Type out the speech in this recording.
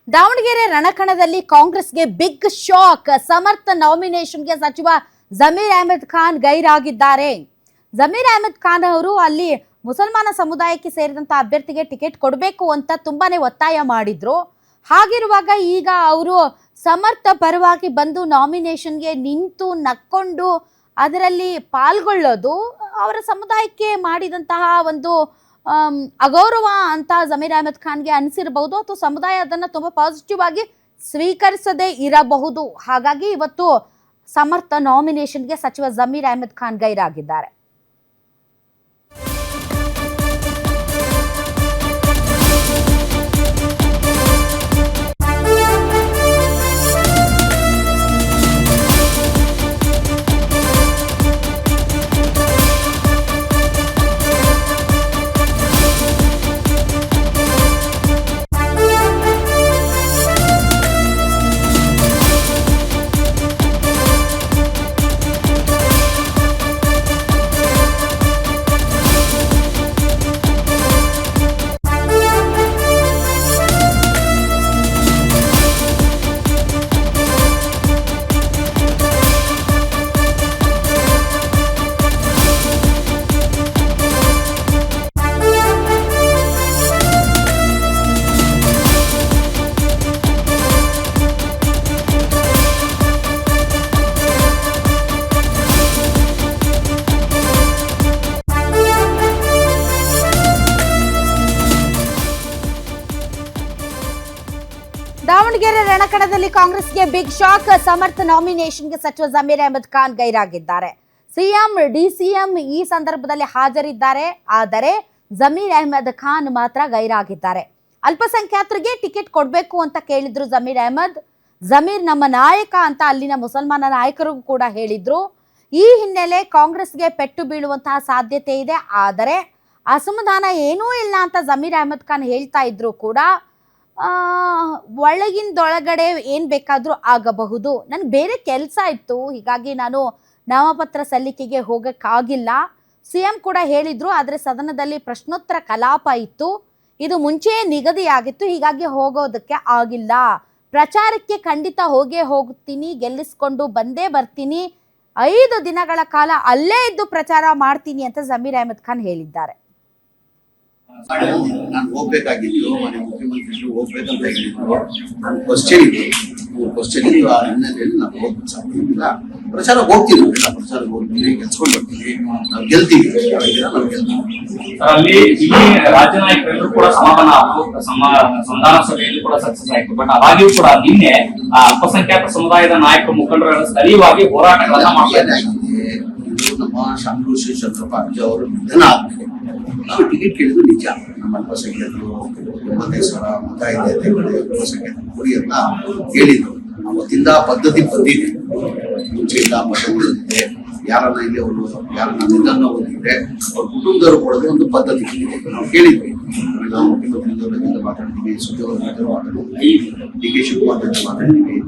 ದಾವಣಗೆರೆ ರಣಕಣದಲ್ಲಿ ಕಾಂಗ್ರೆಸ್ಗೆ big shock. ಸಮರ್ಥ ನಾಮಿನೇಷನ್ಗೆ ಸಚಿವ ಜಮೀರ್ ಅಹಮದ್ ಖಾನ್ ಗೈರಾಗಿದ್ದಾರೆ. ಜಮೀರ್ ಅಹಮದ್ ಖಾನ್ ಅವರು ಅಲ್ಲಿ ಮುಸಲ್ಮಾನ ಸಮುದಾಯಕ್ಕೆ ಸೇರಿದಂತ ಅಭ್ಯರ್ಥಿಗೆ ಟಿಕೆಟ್ ಕೊಡಬೇಕು ಅಂತ ತುಂಬಾನೇ ಒತ್ತಾಯ ಮಾಡಿದ್ರು. ಹಾಗಿರುವಾಗ ಈಗ ಅವರು ಸಮರ್ಥ ಪರವಾಗಿ ಬಂದು ನಾಮಿನೇಷನ್ಗೆ ನಿಂತು ನಕ್ಕೊಂಡು ಅದರಲ್ಲಿ ಪಾಲ್ಗೊಳ್ಳೋದು ಅವರ ಸಮುದಾಯಕ್ಕೆ ಮಾಡಿದಂತಹ ಒಂದು ಅಗೌರವ ಅಂತ ಜಮೀರ್ ಅಹಮದ್ ಖಾನ್ಗೆ ಅನಿಸಿರಬಹುದು, ಅಥವಾ ಸಮುದಾಯ ಅದನ್ನು ತುಂಬಾ ಪಾಸಿಟಿವ್ ಆಗಿ ಸ್ವೀಕರಿಸದೇ ಇರಬಹುದು. ಹಾಗಾಗಿ ಇವತ್ತು ಸಮರ್ಥ ನಾಮಿನೇಷನ್ಗೆ ಸಚಿವ ಜಮೀರ್ ಅಹಮದ್ ಖಾನ್ ಗೈರಾಗಿದ್ದಾರೆ. ದಾವಣಗೆರೆ ರಣಕಣದಲ್ಲಿ ಕಾಂಗ್ರೆಸ್ಗೆ ಬಿಗ್ ಶಾಕ್. ಸಮರ್ಥ ನಾಮಿನೇಷನ್ಗೆ ಸಚಿವ ಜಮೀರ್ ಅಹಮದ್ ಖಾನ್ ಗೈರಾಗಿದ್ದಾರೆ. ಸಿಎಂ ಡಿಸಿಎಂ ಈ ಸಂದರ್ಭದಲ್ಲಿ ಹಾಜರಿದ್ದಾರೆ, ಆದರೆ ಜಮೀರ್ ಅಹಮದ್ ಖಾನ್ ಮಾತ್ರ ಗೈರಾಗಿದ್ದಾರೆ. ಅಲ್ಪಸಂಖ್ಯಾತರಿಗೆ ಟಿಕೆಟ್ ಕೊಡಬೇಕು ಅಂತ ಕೇಳಿದ್ರು ಜಮೀರ್ ಅಹಮದ್. ಜಮೀರ್ ನಮ್ಮ ನಾಯಕ ಅಂತ ಅಲ್ಲಿನ ಮುಸಲ್ಮಾನ ನಾಯಕರಿಗೂ ಕೂಡ ಹೇಳಿದ್ರು. ಈ ಹಿನ್ನೆಲೆ ಕಾಂಗ್ರೆಸ್ಗೆ ಪೆಟ್ಟು ಬೀಳುವಂತಹ ಸಾಧ್ಯತೆ ಇದೆ. ಆದರೆ ಅಸಮಾಧಾನ ಏನೂ ಇಲ್ಲ ಅಂತ ಜಮೀರ್ ಅಹಮದ್ ಖಾನ್ ಹೇಳ್ತಾ ಇದ್ರು ಕೂಡ ಒಳಗಿಂದೊಳಗಡೆ ಏನ್ ಬೇಕಾದ್ರೂ ಆಗಬಹುದು. ನನ್ಗೆ ಬೇರೆ ಕೆಲಸ ಇತ್ತು, ಹೀಗಾಗಿ ನಾನು ನಾಮಪತ್ರ ಸಲ್ಲಿಕೆಗೆ ಹೋಗಕ್ಕಾಗಿಲ್ಲ. ಸಿಎಂ ಕೂಡ ಹೇಳಿದ್ರು, ಆದರೆ ಸದನದಲ್ಲಿ ಪ್ರಶ್ನೋತ್ತರ ಕಲಾಪ ಇತ್ತು, ಇದು ಮುಂಚೆಯೇ ನಿಗದಿಯಾಗಿತ್ತು, ಹೀಗಾಗಿ ಹೋಗೋದಕ್ಕೆ ಆಗಿಲ್ಲ. ಪ್ರಚಾರಕ್ಕೆ ಖಂಡಿತ ಹೋಗ್ತೀನಿ, ಗೆಲ್ಲಿಸ್ಕೊಂಡು ಬಂದೇ ಬರ್ತೀನಿ, 5 ದಿನಗಳ ಕಾಲ ಅಲ್ಲೇ ಇದ್ದು ಪ್ರಚಾರ ಮಾಡ್ತೀನಿ ಅಂತ ಜಮೀರ್ ಅಹಮದ್ ಖಾನ್ ಹೇಳಿದ್ದಾರೆ. ನಾನು ಹೋಗ್ಬೇಕಾಗಿತ್ತು, ಮನೆ ಮುಖ್ಯಮಂತ್ರಿಗಳು ಹೋಗ್ಬೇಕಂತ ಹೇಳಿದ್ರು. ನಾನು ಕ್ವಶನ್ ಇತ್ತು, ಆ ಹಿನ್ನೆಲೆಯಲ್ಲಿ ನಾನು ಹೋಗ್ಬೇಕು ಸಾಧ್ಯ ಇಲ್ಲ. ಪ್ರಚಾರ ಹೋಗ್ತೀನಿ, ಪ್ರಚಾರ ಹೋಗ್ತೀನಿ, ಗೆಲ್ಸ್ಕೊಂಡು ಬರ್ತೀನಿ, ನಾವು ಗೆಲ್ತೀವಿ. ಅಲ್ಲಿ ಇಲ್ಲಿ ರಾಜ್ಯ ನಾಯಕರೆಲ್ಲರೂ ಕೂಡ ಸಮಾಧಾನ ಆಯ್ತು, ಸಂಧಾನ ಸಭೆಯಲ್ಲಿ ಕೂಡ ಸಕ್ಸಸ್ ಆಯ್ತು. ಬಟ್ ಅದಾಗಿಯೂ ಕೂಡ ನಿನ್ನೆ ಅಲ್ಪಸಂಖ್ಯಾತ ಸಮುದಾಯದ ನಾಯಕರು ಮುಖಂಡರು ಸ್ಥಳೀಯವಾಗಿ ಹೋರಾಟಗಳನ್ನ ಮಾಡ್ತಾ ನಮ್ಮ ಶಾಮನೂರು ಶೇಷಪ್ಪ ಅಜ್ಜ ಅವರು ನಿಧನ ಆಗ್ತದೆ. ನಾವು ಟಿಕೆಟ್ ಕೇಳಿದ್ರು ನಿಜ. ನಮ್ಮ ಅಲ್ಪಸಂಖ್ಯಾತರು 85,000 ಮತ ಇದೆ, ಅಲ್ಪಸಂಖ್ಯಾತ ಗುರಿ ಅಂತ ಹೇಳಿದ್ರು. ಅವತ್ತಿಂದ ಪದ್ಧತಿ ಬಂದಿದೆ, ಮುಂಚೆಯಿಂದ ಪದ್ಧತಿ ಬಂದಿದೆ. ಯಾರನ್ನ ಇಲ್ಲಿ ಅವರು ಯಾರನ್ನ ನಿಧನ ಓದಿದ್ರೆ ಅವ್ರ ಕುಟುಂಬದವರು ಕೊಡೋದು ಒಂದು ಪದ್ಧತಿ ಇದೆ. ನಾವು ಕೇಳಿದ್ವಿ, ನಾವು ಮುಖ್ಯಮಂತ್ರಿಗಳ ಜೊತೆ ಮಾತಾಡಿದ್ವಿ, ಸುದ್ದಿಯವರ ಜೊತೆ ಮಾತಾಡಿದ್ವಿ, ಡಿ ಕೆ ಶಿವಕುಮಾರ್ ಜೊತೆ ಮಾತಾಡಿದ್ವಿ,